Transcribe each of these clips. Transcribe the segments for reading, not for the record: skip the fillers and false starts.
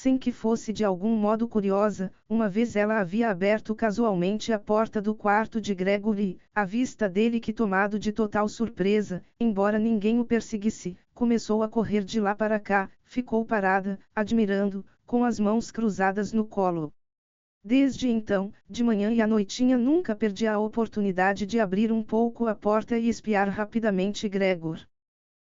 sem que fosse de algum modo curiosa. Uma vez ela havia aberto casualmente a porta do quarto de Gregory, à vista dele que, tomado de total surpresa, embora ninguém o perseguisse, começou a correr de lá para cá, ficou parada, admirando, com as mãos cruzadas no colo. Desde então, de manhã e à noitinha nunca perdia a oportunidade de abrir um pouco a porta e espiar rapidamente Gregor.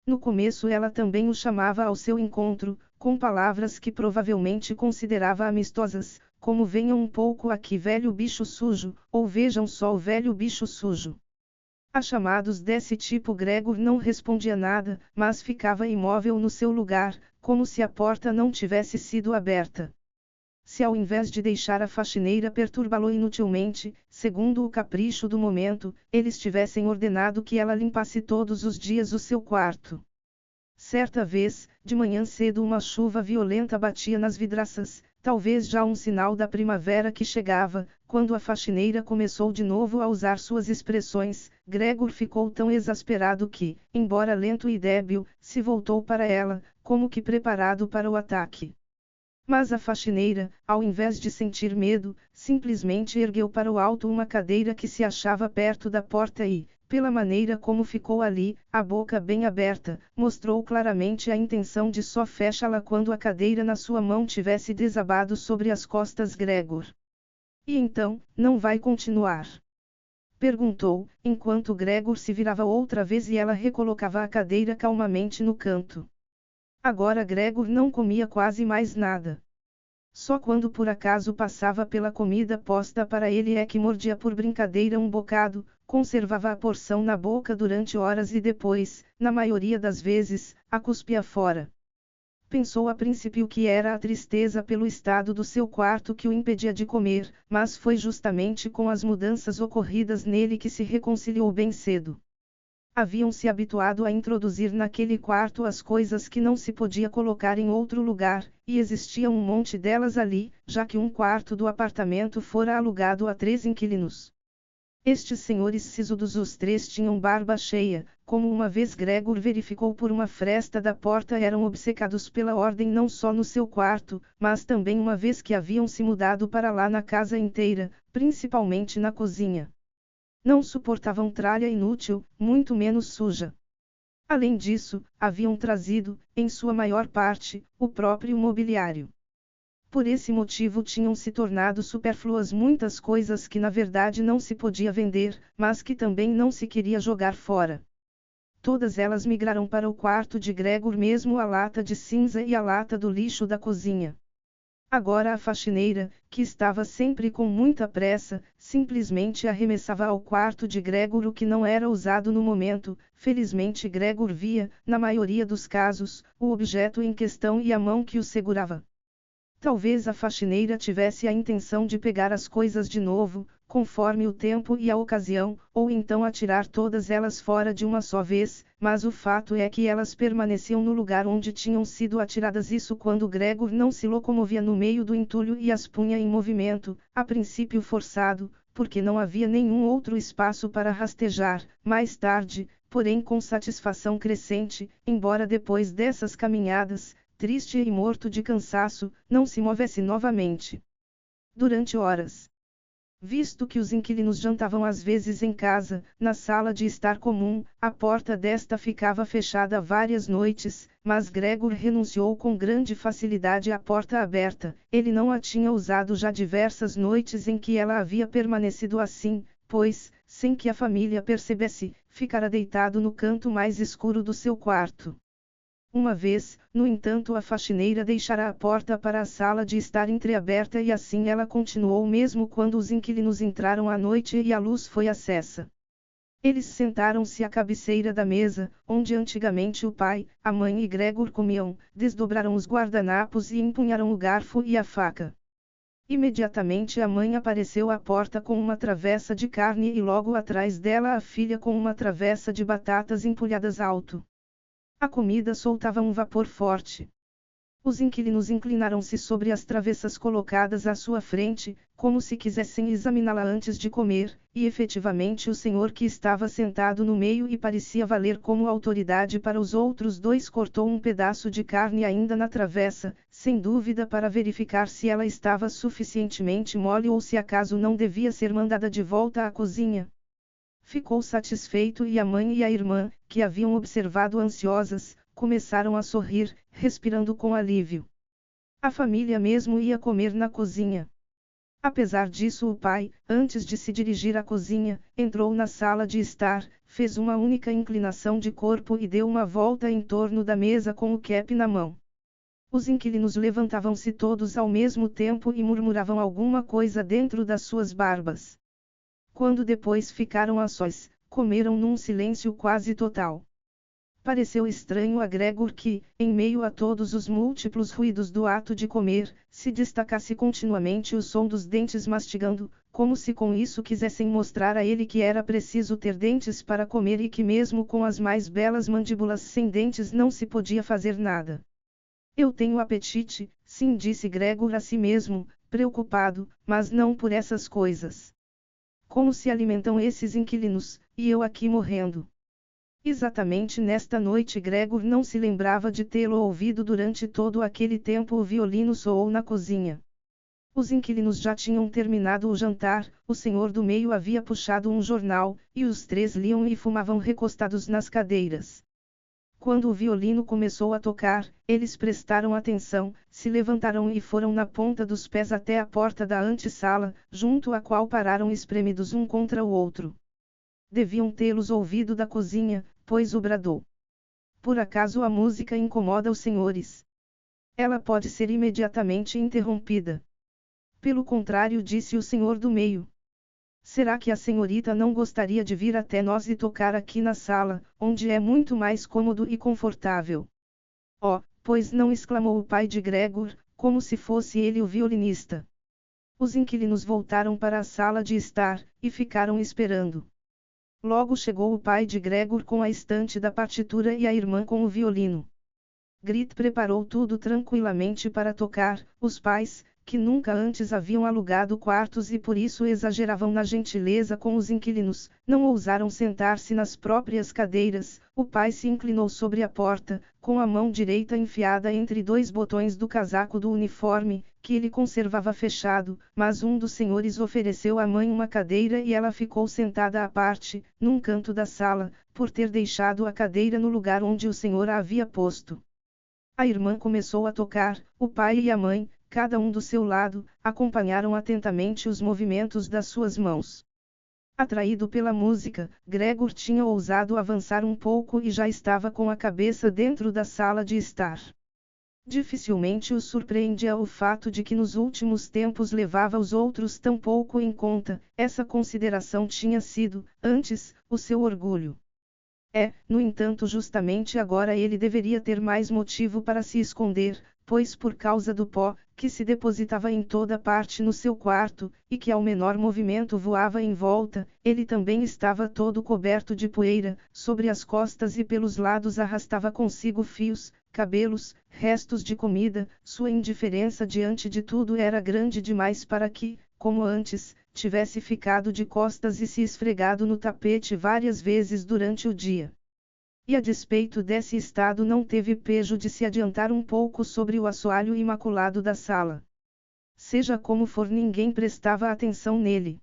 No começo ela também o chamava ao seu encontro, com palavras que provavelmente considerava amistosas, como venham um pouco aqui velho bicho sujo, ou vejam só o velho bicho sujo. A chamados desse tipo Gregor não respondia nada, mas ficava imóvel no seu lugar, como se a porta não tivesse sido aberta. Se ao invés de deixar a faxineira perturbá-lo inutilmente, segundo o capricho do momento, eles tivessem ordenado que ela limpasse todos os dias o seu quarto. Certa vez, de manhã cedo uma chuva violenta batia nas vidraças, talvez já um sinal da primavera que chegava. Quando a faxineira começou de novo a usar suas expressões, Gregor ficou tão exasperado que, embora lento e débil, se voltou para ela, como que preparado para o ataque. Mas a faxineira, ao invés de sentir medo, simplesmente ergueu para o alto uma cadeira que se achava perto da porta e, pela maneira como ficou ali, a boca bem aberta, mostrou claramente a intenção de só fechá-la quando a cadeira na sua mão tivesse desabado sobre as costas Gregor. E então, não vai continuar? Perguntou, enquanto Gregor se virava outra vez e ela recolocava a cadeira calmamente no canto. Agora Gregor não comia quase mais nada. Só quando por acaso passava pela comida posta para ele é que mordia por brincadeira um bocado, conservava a porção na boca durante horas e depois, na maioria das vezes, a cuspia fora. Pensou a princípio que era a tristeza pelo estado do seu quarto que o impedia de comer, mas foi justamente com as mudanças ocorridas nele que se reconciliou bem cedo. Haviam se habituado a introduzir naquele quarto as coisas que não se podia colocar em outro lugar, e existia um monte delas ali, já que um quarto do apartamento fora alugado a 3 inquilinos. Estes senhores sisudos os 3 tinham barba cheia, como uma vez Gregor verificou por uma fresta da porta eram obcecados pela ordem não só no seu quarto, mas também uma vez que haviam se mudado para lá na casa inteira, principalmente na cozinha. Não suportavam tralha inútil, muito menos suja. Além disso, haviam trazido, em sua maior parte, o próprio mobiliário. Por esse motivo tinham se tornado supérfluas muitas coisas que na verdade não se podia vender, mas que também não se queria jogar fora. Todas elas migraram para o quarto de Gregor, mesmo a lata de cinza e a lata do lixo da cozinha. Agora a faxineira, que estava sempre com muita pressa, simplesmente arremessava ao quarto de Gregor o que não era usado no momento. Felizmente Gregor via, na maioria dos casos, o objeto em questão e a mão que o segurava. Talvez a faxineira tivesse a intenção de pegar as coisas de novo, conforme o tempo e a ocasião, ou então atirar todas elas fora de uma só vez, mas o fato é que elas permaneciam no lugar onde tinham sido atiradas. Isso quando Gregor não se locomovia no meio do entulho e as punha em movimento, a princípio forçado, porque não havia nenhum outro espaço para rastejar. Mais tarde, porém com satisfação crescente, embora depois dessas caminhadas, triste e morto de cansaço, não se movesse novamente. Durante horas. Visto que os inquilinos jantavam às vezes em casa, na sala de estar comum, a porta desta ficava fechada várias noites, mas Gregor renunciou com grande facilidade à porta aberta. Ele não a tinha usado já diversas noites em que ela havia permanecido assim, pois, sem que a família percebesse, ficara deitado no canto mais escuro do seu quarto. Uma vez, no entanto, a faxineira deixara a porta para a sala de estar entreaberta e assim ela continuou mesmo quando os inquilinos entraram à noite e a luz foi acesa. Eles sentaram-se à cabeceira da mesa, onde antigamente o pai, a mãe e Gregor comiam, desdobraram os guardanapos e empunharam o garfo e a faca. Imediatamente a mãe apareceu à porta com uma travessa de carne e logo atrás dela a filha com uma travessa de batatas empulhadas alto. A comida soltava um vapor forte. Os inquilinos inclinaram-se sobre as travessas colocadas à sua frente, como se quisessem examiná-la antes de comer, e efetivamente o senhor que estava sentado no meio e parecia valer como autoridade para os outros dois cortou um pedaço de carne ainda na travessa, sem dúvida para verificar se ela estava suficientemente mole ou se acaso não devia ser mandada de volta à cozinha. Ficou satisfeito e a mãe e a irmã, que haviam observado ansiosas, começaram a sorrir, respirando com alívio. A família mesmo ia comer na cozinha. Apesar disso, o pai, antes de se dirigir à cozinha, entrou na sala de estar, fez uma única inclinação de corpo e deu uma volta em torno da mesa com o cap na mão. Os inquilinos levantavam-se todos ao mesmo tempo e murmuravam alguma coisa dentro das suas barbas. Quando depois ficaram a sós, comeram num silêncio quase total. Pareceu estranho a Gregor que, em meio a todos os múltiplos ruídos do ato de comer, se destacasse continuamente o som dos dentes mastigando, como se com isso quisessem mostrar a ele que era preciso ter dentes para comer e que mesmo com as mais belas mandíbulas sem dentes não se podia fazer nada. Eu tenho apetite, sim, disse Gregor a si mesmo, preocupado, mas não por essas coisas. Como se alimentam esses inquilinos, e eu aqui morrendo? Exatamente nesta noite Gregor não se lembrava de tê-lo ouvido durante todo aquele tempo. O violino soou na cozinha. Os inquilinos já tinham terminado o jantar, o senhor do meio havia puxado um jornal, e os três liam e fumavam recostados nas cadeiras. Quando o violino começou a tocar, eles prestaram atenção, se levantaram e foram na ponta dos pés até a porta da antessala, junto à qual pararam espremidos um contra o outro. Deviam tê-los ouvido da cozinha, pois o bradou. Por acaso a música incomoda os senhores? Ela pode ser imediatamente interrompida. Pelo contrário, disse o senhor do meio. Será que a senhorita não gostaria de vir até nós e tocar aqui na sala, onde é muito mais cômodo e confortável? Oh, pois não, exclamou o pai de Gregor, como se fosse ele o violinista. Os inquilinos voltaram para a sala de estar, e ficaram esperando. Logo chegou o pai de Gregor com a estante da partitura e a irmã com o violino. Grit preparou tudo tranquilamente para tocar. Os pais, que nunca antes haviam alugado quartos e por isso exageravam na gentileza com os inquilinos, não ousaram sentar-se nas próprias cadeiras. O pai se inclinou sobre a porta, com a mão direita enfiada entre dois botões do casaco do uniforme, que ele conservava fechado, mas um dos senhores ofereceu à mãe uma cadeira e ela ficou sentada à parte, num canto da sala, por ter deixado a cadeira no lugar onde o senhor a havia posto. A irmã começou a tocar, o pai e a mãe, cada um do seu lado, acompanharam atentamente os movimentos das suas mãos. Atraído pela música, Gregor tinha ousado avançar um pouco e já estava com a cabeça dentro da sala de estar. Dificilmente o surpreendia o fato de que nos últimos tempos levava os outros tão pouco em conta. Essa consideração tinha sido, antes, o seu orgulho. No entanto, justamente agora ele deveria ter mais motivo para se esconder, pois por causa do pó, que se depositava em toda parte no seu quarto, e que ao menor movimento voava em volta, ele também estava todo coberto de poeira, sobre as costas e pelos lados arrastava consigo fios, cabelos, restos de comida. Sua indiferença diante de tudo era grande demais para que, como antes, tivesse ficado de costas e se esfregado no tapete várias vezes durante o dia. E a despeito desse estado não teve pejo de se adiantar um pouco sobre o assoalho imaculado da sala. Seja como for, ninguém prestava atenção nele.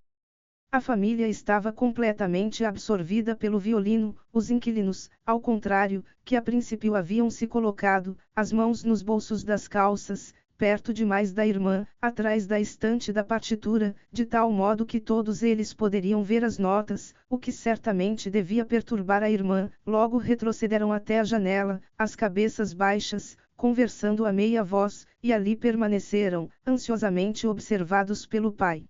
A família estava completamente absorvida pelo violino. Os inquilinos, ao contrário, que a princípio haviam se colocado, as mãos nos bolsos das calças, perto demais da irmã, atrás da estante da partitura, de tal modo que todos eles poderiam ver as notas, o que certamente devia perturbar a irmã. Logo retrocederam até a janela, as cabeças baixas, conversando a meia voz, e ali permaneceram, ansiosamente observados pelo pai.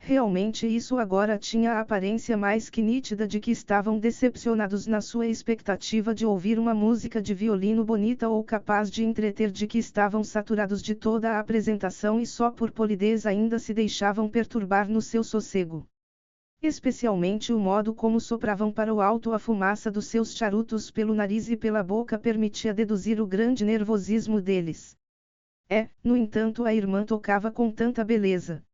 Realmente isso agora tinha a aparência mais que nítida de que estavam decepcionados na sua expectativa de ouvir uma música de violino bonita ou capaz de entreter, de que estavam saturados de toda a apresentação e só por polidez ainda se deixavam perturbar no seu sossego. Especialmente o modo como sopravam para o alto a fumaça dos seus charutos pelo nariz e pela boca permitia deduzir o grande nervosismo deles. No entanto, a irmã tocava com tanta beleza.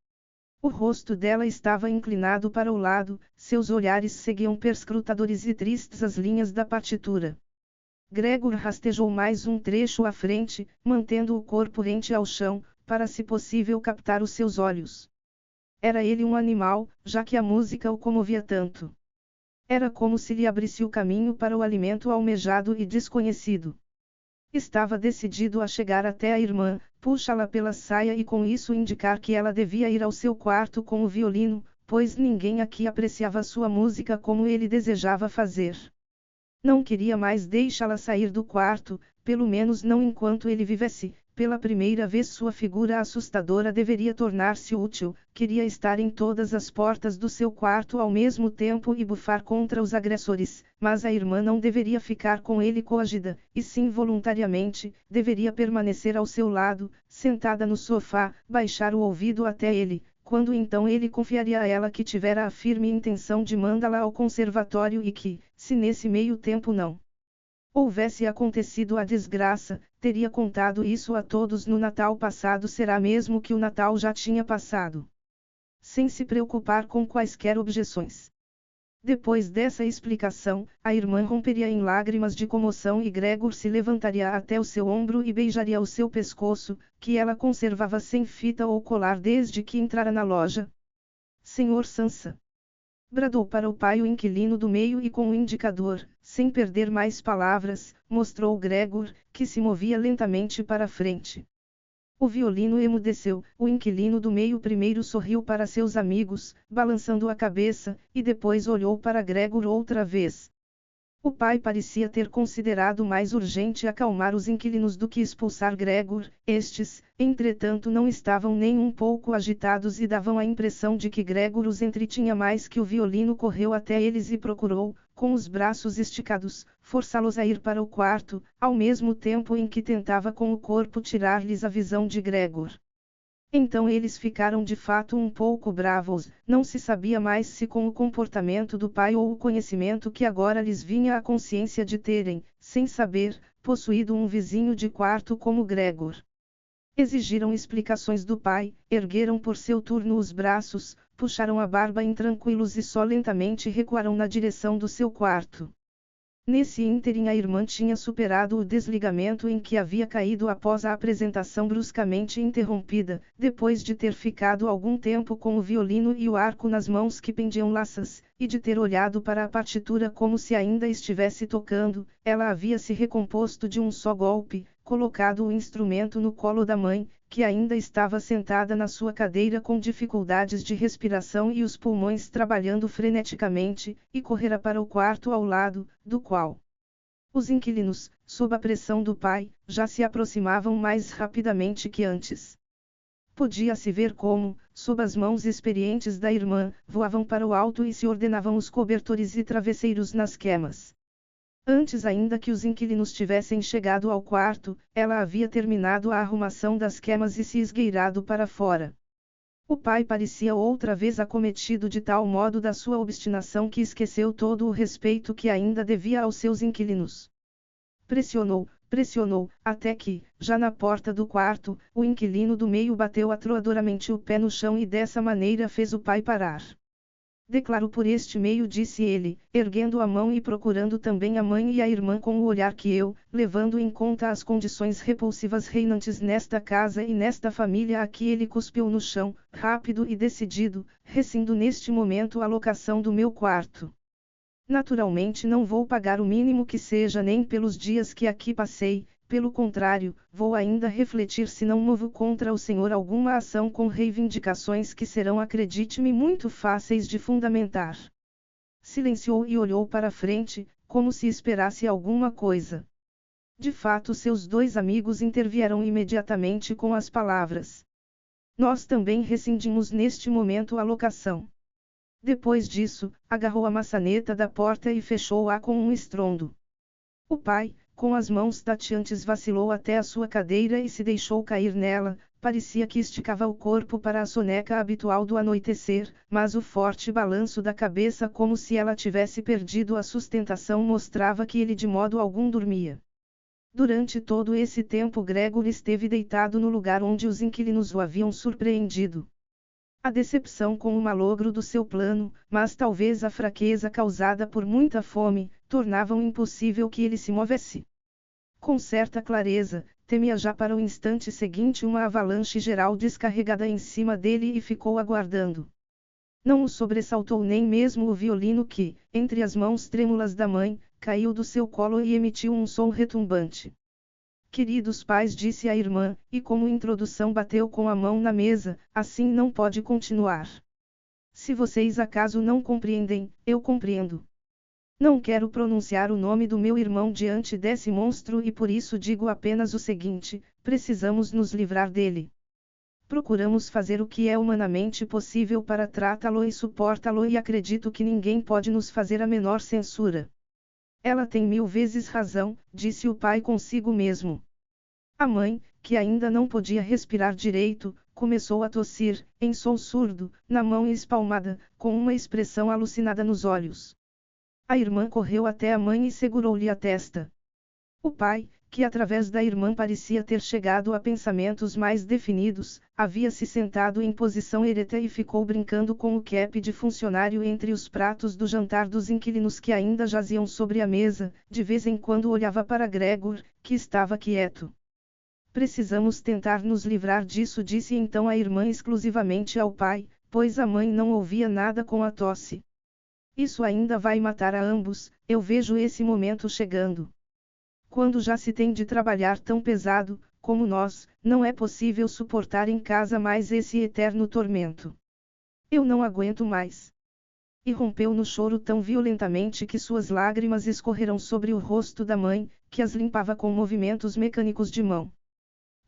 O rosto dela estava inclinado para o lado, seus olhares seguiam perscrutadores e tristes as linhas da partitura. Gregor rastejou mais um trecho à frente, mantendo o corpo rente ao chão, para se possível captar os seus olhos. Era ele um animal, já que a música o comovia tanto. Era como se lhe abrisse o caminho para o alimento almejado e desconhecido. Estava decidido a chegar até a irmã, puxá-la pela saia e com isso indicar que ela devia ir ao seu quarto com o violino, pois ninguém aqui apreciava sua música como ele desejava fazer. Não queria mais deixá-la sair do quarto, pelo menos não enquanto ele vivesse. Pela primeira vez sua figura assustadora deveria tornar-se útil, queria estar em todas as portas do seu quarto ao mesmo tempo e bufar contra os agressores, mas a irmã não deveria ficar com ele coagida, e sim voluntariamente, deveria permanecer ao seu lado, sentada no sofá, baixar o ouvido até ele, quando então ele confiaria a ela que tivera a firme intenção de mandá-la ao conservatório e que, se nesse meio tempo não houvesse acontecido a desgraça, teria contado isso a todos no Natal passado, será mesmo que o Natal já tinha passado. Sem se preocupar com quaisquer objeções. Depois dessa explicação, a irmã romperia em lágrimas de comoção e Gregor se levantaria até o seu ombro e beijaria o seu pescoço, que ela conservava sem fita ou colar desde que entrara na loja. Senhor Sansa! Bradou para o pai o inquilino do meio e com o indicador, sem perder mais palavras, mostrou Gregor, que se movia lentamente para a frente. O violino emudeceu, o inquilino do meio primeiro sorriu para seus amigos, balançando a cabeça, e depois olhou para Gregor outra vez. O pai parecia ter considerado mais urgente acalmar os inquilinos do que expulsar Gregor. Estes, entretanto, não estavam nem um pouco agitados e davam a impressão de que Gregor os entretinha mais que o violino correu até eles e procurou, com os braços esticados, forçá-los a ir para o quarto, ao mesmo tempo em que tentava com o corpo tirar-lhes a visão de Gregor. Então eles ficaram de fato um pouco bravos, não se sabia mais se com o comportamento do pai ou o conhecimento que agora lhes vinha a consciência de terem, sem saber, possuído um vizinho de quarto como Gregor. Exigiram explicações do pai, ergueram por seu turno os braços, puxaram a barba intranquilos e só lentamente recuaram na direção do seu quarto. Nesse ínterim a irmã tinha superado o desligamento em que havia caído após a apresentação bruscamente interrompida, depois de ter ficado algum tempo com o violino e o arco nas mãos que pendiam laças, e de ter olhado para a partitura como se ainda estivesse tocando, ela havia se recomposto de um só golpe, colocado o instrumento no colo da mãe, que ainda estava sentada na sua cadeira com dificuldades de respiração e os pulmões trabalhando freneticamente, e correra para o quarto ao lado, do qual os inquilinos, sob a pressão do pai, já se aproximavam mais rapidamente que antes. Podia-se ver como, sob as mãos experientes da irmã, voavam para o alto e se ordenavam os cobertores e travesseiros nas camas. Antes ainda que os inquilinos tivessem chegado ao quarto, ela havia terminado a arrumação das camas e se esgueirado para fora. O pai parecia outra vez acometido de tal modo da sua obstinação que esqueceu todo o respeito que ainda devia aos seus inquilinos. Pressionou, até que, já na porta do quarto, o inquilino do meio bateu atroadoramente o pé no chão e dessa maneira fez o pai parar. Declaro por este meio, disse ele, erguendo a mão e procurando também a mãe e a irmã com o olhar que eu, levando em conta as condições repulsivas reinantes nesta casa e nesta família a que ele cuspiu no chão, rápido e decidido, rescindo neste momento a locação do meu quarto. Naturalmente não vou pagar o mínimo que seja nem pelos dias que aqui passei, pelo contrário, vou ainda refletir se não movo contra o senhor alguma ação com reivindicações que serão, acredite-me, muito fáceis de fundamentar. Silenciou e olhou para frente, como se esperasse alguma coisa. De fato, seus dois amigos intervieram imediatamente com as palavras: nós também rescindimos neste momento a locação. Depois disso, agarrou a maçaneta da porta e fechou-a com um estrondo. O pai, com as mãos tateantes, vacilou até a sua cadeira e se deixou cair nela. Parecia que esticava o corpo para a soneca habitual do anoitecer, mas o forte balanço da cabeça, como se ela tivesse perdido a sustentação, mostrava que ele de modo algum dormia. Durante todo esse tempo Gregor esteve deitado no lugar onde os inquilinos o haviam surpreendido. A decepção com o malogro do seu plano, mas talvez a fraqueza causada por muita fome, tornavam impossível que ele se movesse. Com certa clareza, temia já para o instante seguinte uma avalanche geral descarregada em cima dele e ficou aguardando. Não o sobressaltou nem mesmo o violino que, entre as mãos trêmulas da mãe, caiu do seu colo e emitiu um som retumbante. Queridos pais, disse a irmã, e como introdução bateu com a mão na mesa, assim não pode continuar. Se vocês acaso não compreendem, eu compreendo. Não quero pronunciar o nome do meu irmão diante desse monstro e por isso digo apenas o seguinte: precisamos nos livrar dele. Procuramos fazer o que é humanamente possível para tratá-lo e suportá-lo e acredito que ninguém pode nos fazer a menor censura. Ela tem 1000 vezes razão, disse o pai consigo mesmo. A mãe, que ainda não podia respirar direito, começou a tossir, em som surdo, na mão espalmada, com uma expressão alucinada nos olhos. A irmã correu até a mãe e segurou-lhe a testa. O pai, que através da irmã parecia ter chegado a pensamentos mais definidos, havia se sentado em posição ereta e ficou brincando com o cap de funcionário entre os pratos do jantar dos inquilinos que ainda jaziam sobre a mesa, de vez em quando olhava para Gregor, que estava quieto. Precisamos tentar nos livrar disso, disse então a irmã exclusivamente ao pai, pois a mãe não ouvia nada com a tosse. Isso ainda vai matar a ambos, eu vejo esse momento chegando. Quando já se tem de trabalhar tão pesado, como nós, não é possível suportar em casa mais esse eterno tormento. Eu não aguento mais. E rompeu no choro tão violentamente que suas lágrimas escorreram sobre o rosto da mãe, que as limpava com movimentos mecânicos de mão.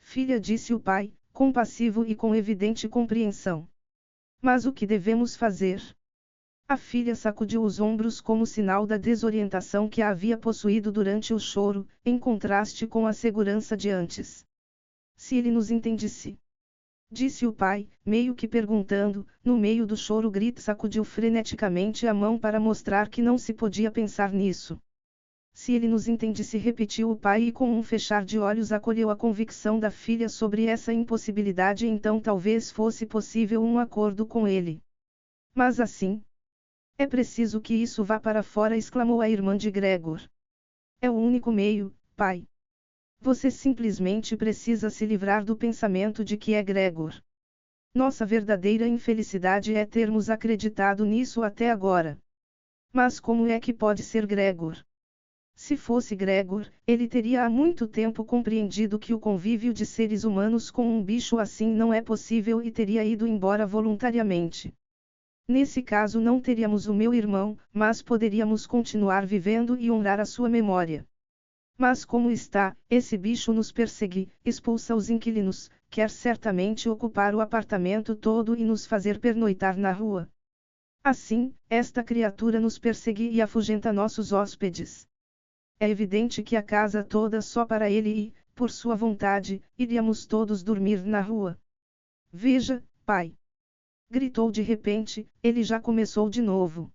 Filha, disse o pai, compassivo e com evidente compreensão. Mas o que devemos fazer? A filha sacudiu os ombros como sinal da desorientação que a havia possuído durante o choro, em contraste com a segurança de antes. Se ele nos entendesse. Disse o pai, meio que perguntando, no meio do choro Grit sacudiu freneticamente a mão para mostrar que não se podia pensar nisso. Se ele nos entendesse, repetiu o pai e com um fechar de olhos acolheu a convicção da filha sobre essa impossibilidade, então talvez fosse possível um acordo com ele. Mas assim... É preciso que isso vá para fora, exclamou a irmã de Gregor. É o único meio, pai. Você simplesmente precisa se livrar do pensamento de que é Gregor. Nossa verdadeira infelicidade é termos acreditado nisso até agora. Mas como é que pode ser Gregor? Se fosse Gregor, ele teria há muito tempo compreendido que o convívio de seres humanos com um bicho assim não é possível e teria ido embora voluntariamente. Nesse caso não teríamos o meu irmão, mas poderíamos continuar vivendo e honrar a sua memória. Mas como está, esse bicho nos persegue, expulsa os inquilinos, quer certamente ocupar o apartamento todo e nos fazer pernoitar na rua. Assim, esta criatura nos persegue e afugenta nossos hóspedes. É evidente que a casa toda só para ele e, por sua vontade, iríamos todos dormir na rua. Veja, pai. Gritou de repente, ele já começou de novo.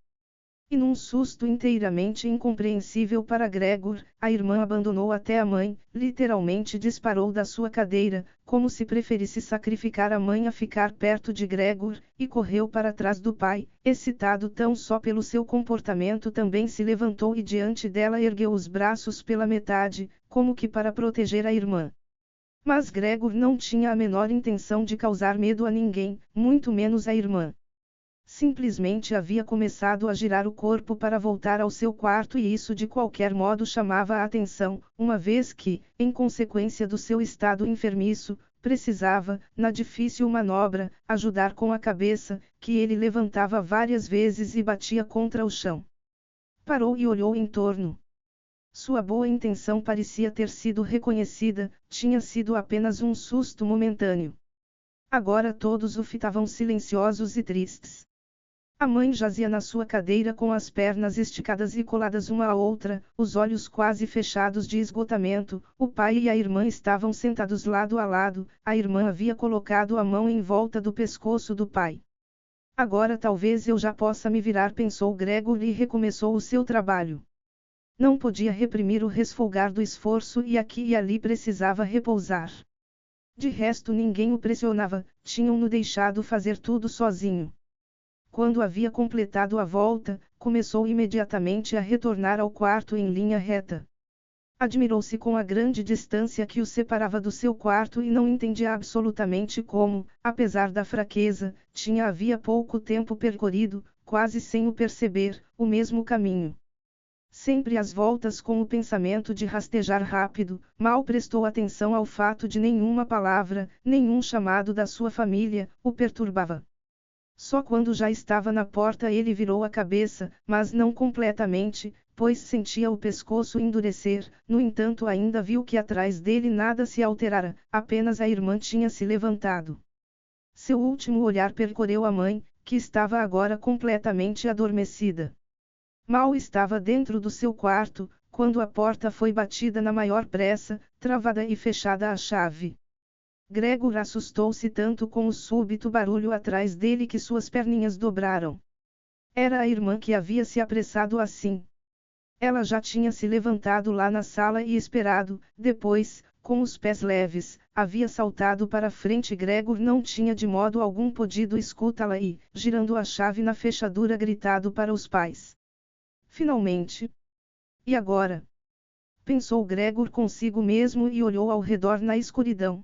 E num susto inteiramente incompreensível para Gregor, a irmã abandonou até a mãe, literalmente disparou da sua cadeira, como se preferisse sacrificar a mãe a ficar perto de Gregor, e correu para trás do pai, excitado tão só pelo seu comportamento. Também se levantou e diante dela ergueu os braços pela metade, como que para proteger a irmã. Mas Gregor não tinha a menor intenção de causar medo a ninguém, muito menos a irmã. Simplesmente havia começado a girar o corpo para voltar ao seu quarto e isso de qualquer modo chamava a atenção, uma vez que, em consequência do seu estado enfermiço, precisava, na difícil manobra, ajudar com a cabeça, que ele levantava várias vezes e batia contra o chão. Parou e olhou em torno. Sua boa intenção parecia ter sido reconhecida, tinha sido apenas um susto momentâneo. Agora todos o fitavam silenciosos e tristes. A mãe jazia na sua cadeira com as pernas esticadas e coladas uma à outra, os olhos quase fechados de esgotamento. O pai e a irmã estavam sentados lado a lado, a irmã havia colocado a mão em volta do pescoço do pai. Agora talvez eu já possa me virar, pensou Gregor e recomeçou o seu trabalho. Não podia reprimir o resfolgar do esforço e aqui e ali precisava repousar. De resto ninguém o pressionava, tinham-no deixado fazer tudo sozinho. Quando havia completado a volta, começou imediatamente a retornar ao quarto em linha reta. Admirou-se com a grande distância que o separava do seu quarto e não entendia absolutamente como, apesar da fraqueza, havia pouco tempo percorrido, quase sem o perceber, o mesmo caminho. Sempre às voltas com o pensamento de rastejar rápido, mal prestou atenção ao fato de nenhuma palavra, nenhum chamado da sua família, o perturbava. Só quando já estava na porta ele virou a cabeça, mas não completamente, pois sentia o pescoço endurecer, no entanto ainda viu que atrás dele nada se alterara, apenas a irmã tinha se levantado. Seu último olhar percorreu a mãe, que estava agora completamente adormecida. Mal estava dentro do seu quarto, quando a porta foi batida na maior pressa, travada e fechada à chave. Gregor assustou-se tanto com o súbito barulho atrás dele que suas perninhas dobraram. Era a irmã que havia se apressado assim. Ela já tinha se levantado lá na sala e esperado, depois, com os pés leves, havia saltado para frente. Gregor não tinha de modo algum podido escutá-la e, girando a chave na fechadura, gritado para os pais. Finalmente. E agora? Pensou Gregor consigo mesmo e olhou ao redor na escuridão.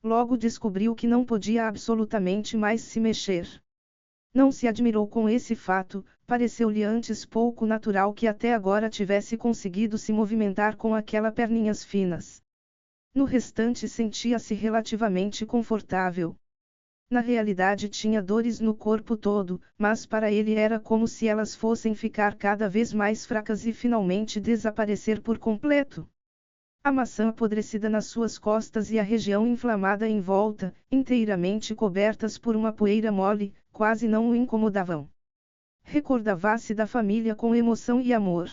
Logo descobriu que não podia absolutamente mais se mexer. Não se admirou com esse fato, pareceu-lhe antes pouco natural que até agora tivesse conseguido se movimentar com aquelas perninhas finas. No restante sentia-se relativamente confortável. Na realidade tinha dores no corpo todo, mas para ele era como se elas fossem ficar cada vez mais fracas e finalmente desaparecer por completo. A maçã apodrecida nas suas costas e a região inflamada em volta, inteiramente cobertas por uma poeira mole, quase não o incomodavam. Recordava-se da família com emoção e amor.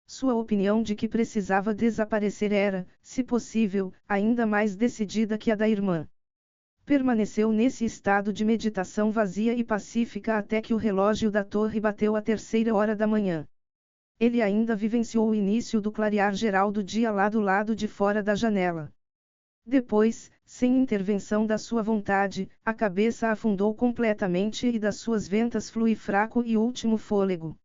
Sua opinião de que precisava desaparecer era, se possível, ainda mais decidida que a da irmã. Permaneceu nesse estado de meditação vazia e pacífica até que o relógio da torre bateu a 3ª hora da manhã. Ele ainda vivenciou o início do clarear geral do dia lá do lado de fora da janela. Depois, sem intervenção da sua vontade, a cabeça afundou completamente e das suas ventas flui fraco e último fôlego.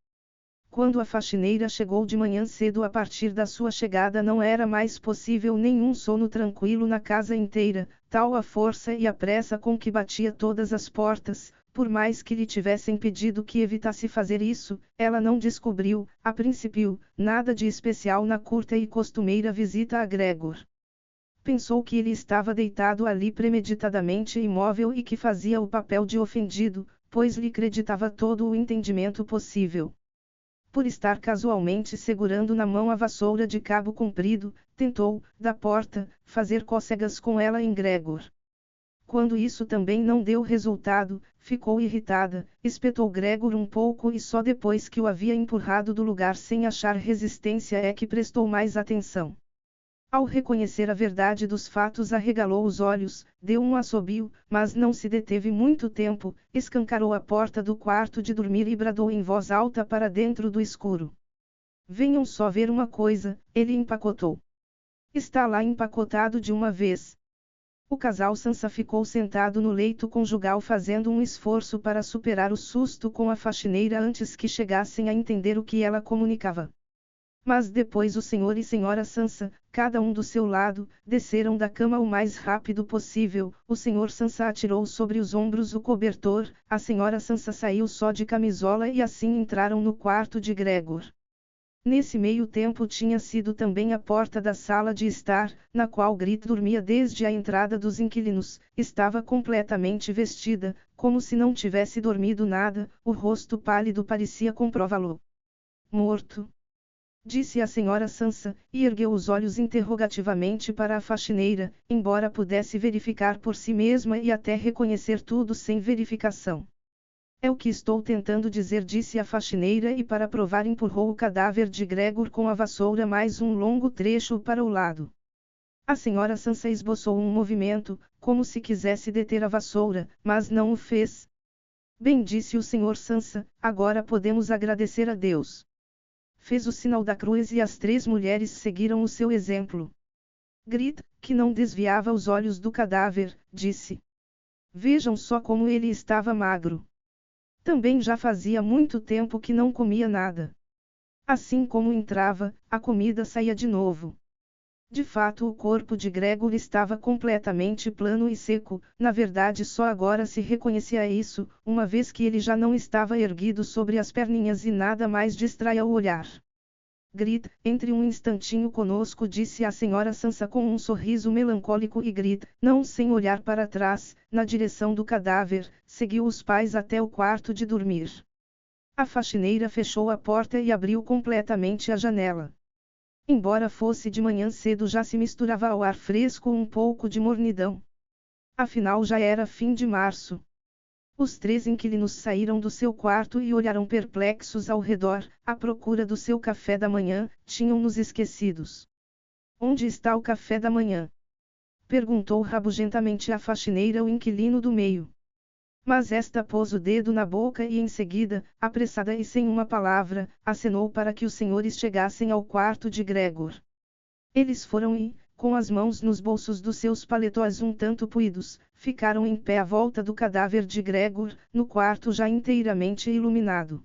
Quando a faxineira chegou de manhã cedo, a partir da sua chegada não era mais possível nenhum sono tranquilo na casa inteira, tal a força e a pressa com que batia todas as portas. Por mais que lhe tivessem pedido que evitasse fazer isso, ela não descobriu, a princípio, nada de especial na curta e costumeira visita a Gregor. Pensou que ele estava deitado ali premeditadamente imóvel e que fazia o papel de ofendido, pois lhe acreditava todo o entendimento possível. Por estar casualmente segurando na mão a vassoura de cabo comprido, tentou, da porta, fazer cócegas com ela em Gregor. Quando isso também não deu resultado, ficou irritada, espetou Gregor um pouco e só depois que o havia empurrado do lugar sem achar resistência é que prestou mais atenção. Ao reconhecer a verdade dos fatos, arregalou os olhos, deu um assobio, mas não se deteve muito tempo, escancarou a porta do quarto de dormir e bradou em voz alta para dentro do escuro. Venham só ver uma coisa, ele empacotou. Está lá empacotado de uma vez. O casal Sansa ficou sentado no leito conjugal fazendo um esforço para superar o susto com a faxineira antes que chegassem a entender o que ela comunicava. Mas depois o senhor e senhora Sansa, cada um do seu lado, desceram da cama o mais rápido possível. O senhor Sansa atirou sobre os ombros o cobertor, a senhora Sansa saiu só de camisola e assim entraram no quarto de Gregor. Nesse meio tempo tinha sido também a porta da sala de estar, na qual Grit dormia desde a entrada dos inquilinos, estava completamente vestida, como se não tivesse dormido nada, o rosto pálido parecia comprová-lo. Morto. Disse a senhora Sansa, e ergueu os olhos interrogativamente para a faxineira, embora pudesse verificar por si mesma e até reconhecer tudo sem verificação. É o que estou tentando dizer, disse a faxineira e para provar empurrou o cadáver de Gregor com a vassoura mais um longo trecho para o lado. A senhora Sansa esboçou um movimento, como se quisesse deter a vassoura, mas não o fez. Bem, disse o senhor Sansa, agora podemos agradecer a Deus. Fez o sinal da cruz e as 3 mulheres seguiram o seu exemplo. Grit, que não desviava os olhos do cadáver, disse: Vejam só como ele estava magro. Também já fazia muito tempo que não comia nada. Assim como entrava, a comida saía de novo. De fato, o corpo de Gregor estava completamente plano e seco, na verdade só agora se reconhecia isso, uma vez que ele já não estava erguido sobre as perninhas e nada mais distraía o olhar. Grit, entre um instantinho conosco, disse a senhora Sansa com um sorriso melancólico e Grit, não sem olhar para trás, na direção do cadáver, seguiu os pais até o quarto de dormir. A faxineira fechou a porta e abriu completamente a janela. Embora fosse de manhã cedo, já se misturava ao ar fresco um pouco de mornidão. Afinal já era fim de março. Os 3 inquilinos saíram do seu quarto e olharam perplexos ao redor, à procura do seu café da manhã, tinham-nos esquecidos. Onde está o café da manhã? Perguntou rabugentamente a faxineira o inquilino do meio. Mas esta pôs o dedo na boca e em seguida, apressada e sem uma palavra, acenou para que os senhores chegassem ao quarto de Gregor. Eles foram e, com as mãos nos bolsos dos seus paletós um tanto puídos, ficaram em pé à volta do cadáver de Gregor, no quarto já inteiramente iluminado.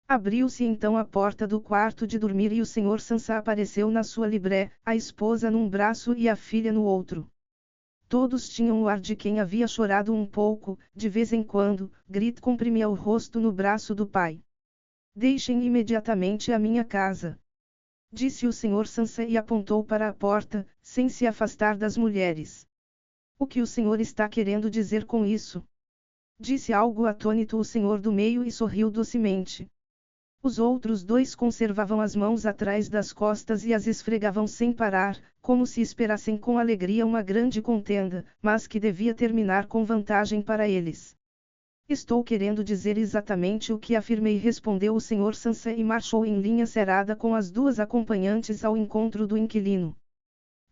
Abriu-se então a porta do quarto de dormir e o senhor Sansa apareceu na sua libré, a esposa num braço e a filha no outro. Todos tinham o ar de quem havia chorado um pouco, de vez em quando, Grit comprimia o rosto no braço do pai. Deixem imediatamente a minha casa, disse o senhor Sansa e apontou para a porta, sem se afastar das mulheres. O que o senhor está querendo dizer com isso? Disse algo atônito o senhor do meio e sorriu docemente. Os outros 2 conservavam as mãos atrás das costas e as esfregavam sem parar, como se esperassem com alegria uma grande contenda, mas que devia terminar com vantagem para eles. Estou querendo dizer exatamente o que afirmei, respondeu o senhor Sansa e marchou em linha cerrada com as 2 acompanhantes ao encontro do inquilino.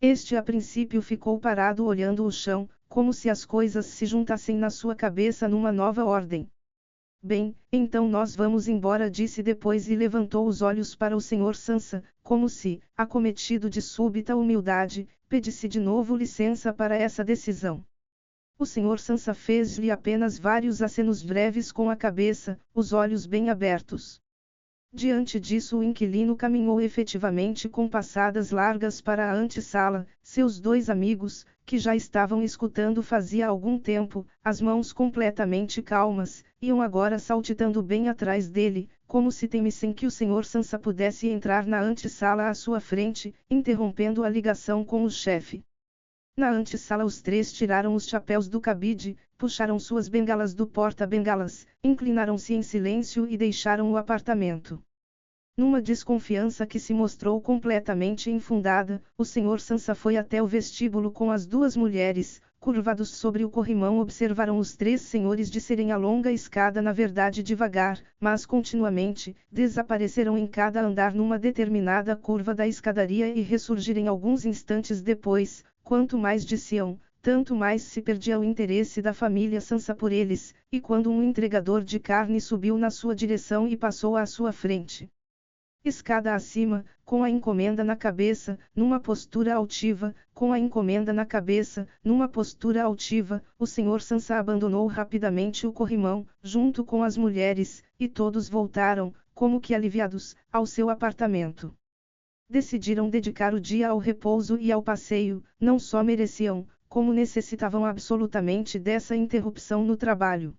Este a princípio ficou parado olhando o chão, como se as coisas se juntassem na sua cabeça numa nova ordem. Bem, então nós vamos embora, disse depois e levantou os olhos para o senhor Sansa, como se, acometido de súbita humildade, pedisse de novo licença para essa decisão. O senhor Sansa fez-lhe apenas vários acenos breves com a cabeça, os olhos bem abertos. Diante disso o inquilino caminhou efetivamente com passadas largas para a antessala, seus 2 amigos, que já estavam escutando fazia algum tempo, as mãos completamente calmas, iam agora saltitando bem atrás dele, como se temessem que o senhor Sansa pudesse entrar na antessala à sua frente, interrompendo a ligação com o chefe. Na antessala os 3 tiraram os chapéus do cabide, puxaram suas bengalas do porta-bengalas, inclinaram-se em silêncio e deixaram o apartamento. Numa desconfiança que se mostrou completamente infundada, o senhor Sansa foi até o vestíbulo com as 2 mulheres, curvados sobre o corrimão observaram os 3 senhores descerem a longa escada, na verdade devagar, mas continuamente, desapareceram em cada andar numa determinada curva da escadaria e ressurgirem alguns instantes depois. Quanto mais desciam, tanto mais se perdia o interesse da família Sansa por eles, e quando um entregador de carne subiu na sua direção e passou à sua frente. Escada acima, com a encomenda na cabeça, numa postura altiva, com a encomenda na cabeça, numa postura altiva, o senhor Sansa abandonou rapidamente o corrimão, junto com as mulheres, e todos voltaram, como que aliviados, ao seu apartamento. Decidiram dedicar o dia ao repouso e ao passeio, não só mereciam, como necessitavam absolutamente dessa interrupção no trabalho.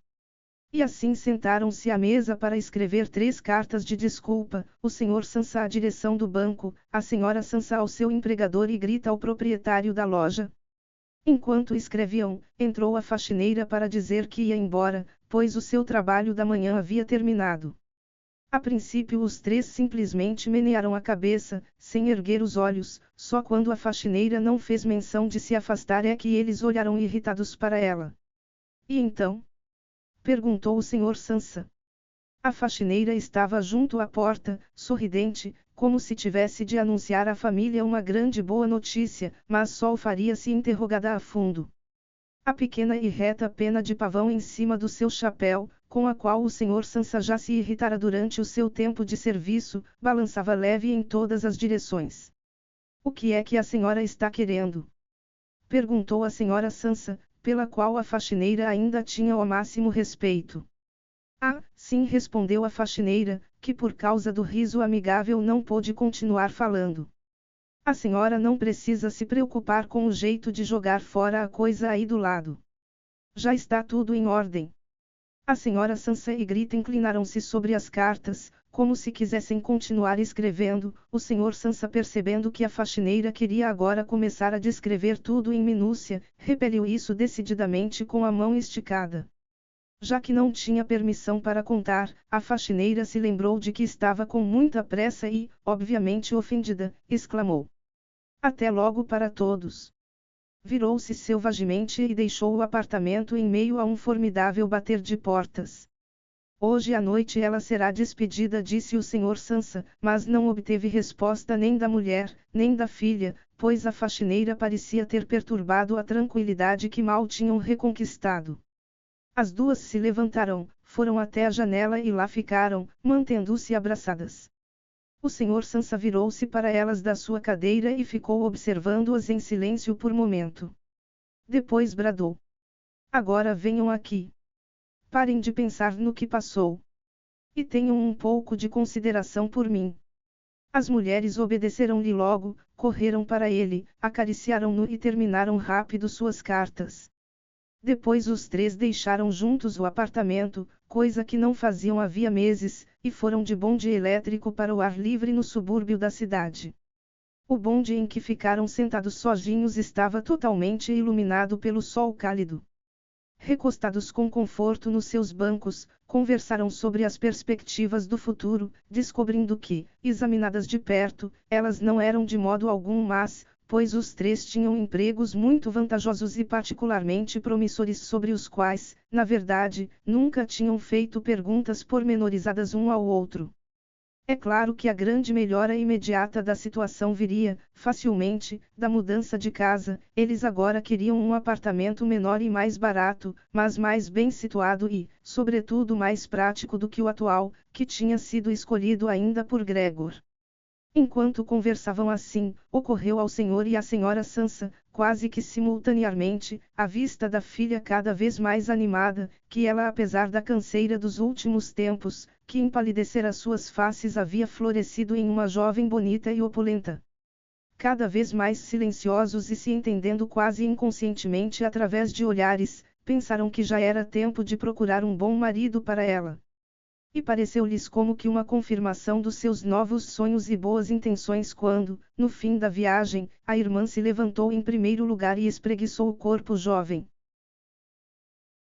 E assim sentaram-se à mesa para escrever 3 cartas de desculpa, o senhor Sansa à direção do banco, a senhora Sansa ao seu empregador e Grita ao proprietário da loja. Enquanto escreviam, entrou a faxineira para dizer que ia embora, pois o seu trabalho da manhã havia terminado. A princípio os 3 simplesmente menearam a cabeça, sem erguer os olhos, só quando a faxineira não fez menção de se afastar é que eles olharam irritados para ela. E então? Perguntou o senhor Sansa. A faxineira estava junto à porta, sorridente, como se tivesse de anunciar à família uma grande boa notícia, mas só o faria se interrogada a fundo. A pequena e reta pena de pavão em cima do seu chapéu, com a qual o senhor Sansa já se irritara durante o seu tempo de serviço, balançava leve em todas as direções. O que é que a senhora está querendo? Perguntou a senhora Sansa, pela qual a faxineira ainda tinha o máximo respeito. Ah, sim, respondeu a faxineira, que por causa do riso amigável não pôde continuar falando. A senhora não precisa se preocupar com o jeito de jogar fora a coisa aí do lado. Já está tudo em ordem. A senhora Sansa e Grita inclinaram-se sobre as cartas, como se quisessem continuar escrevendo. O senhor Sansa, percebendo que a faxineira queria agora começar a descrever tudo em minúcia, repeliu isso decididamente com a mão esticada. Já que não tinha permissão para contar, a faxineira se lembrou de que estava com muita pressa e, obviamente ofendida, exclamou: Até logo para todos. Virou-se selvagemente e deixou o apartamento em meio a um formidável bater de portas. Hoje à noite ela será despedida, disse o senhor Sansa, mas não obteve resposta nem da mulher, nem da filha, pois a faxineira parecia ter perturbado a tranquilidade que mal tinham reconquistado. As duas se levantaram, foram até a janela e lá ficaram, mantendo-se abraçadas. O senhor Sansa virou-se para elas da sua cadeira e ficou observando-as em silêncio por momento. Depois bradou: Agora venham aqui. Parem de pensar no que passou. E tenham um pouco de consideração por mim. As mulheres obedeceram-lhe logo, correram para ele, acariciaram-no e terminaram rápido suas cartas. Depois os três deixaram juntos o apartamento, coisa que não faziam havia meses, e foram de bonde elétrico para o ar livre no subúrbio da cidade. O bonde em que ficaram sentados sozinhos estava totalmente iluminado pelo sol cálido. Recostados com conforto nos seus bancos, conversaram sobre as perspectivas do futuro, descobrindo que, examinadas de perto, elas não eram de modo algum más, pois os três tinham empregos muito vantajosos e particularmente promissores sobre os quais, na verdade, nunca tinham feito perguntas pormenorizadas um ao outro. É claro que a grande melhora imediata da situação viria, facilmente, da mudança de casa. Eles agora queriam um apartamento menor e mais barato, mas mais bem situado e, sobretudo, mais prático do que o atual, que tinha sido escolhido ainda por Gregor. Enquanto conversavam assim, ocorreu ao senhor e à senhora Sansa, quase que simultaneamente, a vista da filha cada vez mais animada, que ela, apesar da canseira dos últimos tempos, que empalidecera suas faces, havia florescido em uma jovem bonita e opulenta. Cada vez mais silenciosos e se entendendo quase inconscientemente através de olhares, pensaram que já era tempo de procurar um bom marido para ela. E pareceu-lhes como que uma confirmação dos seus novos sonhos e boas intenções quando, no fim da viagem, a irmã se levantou em primeiro lugar e espreguiçou o corpo jovem.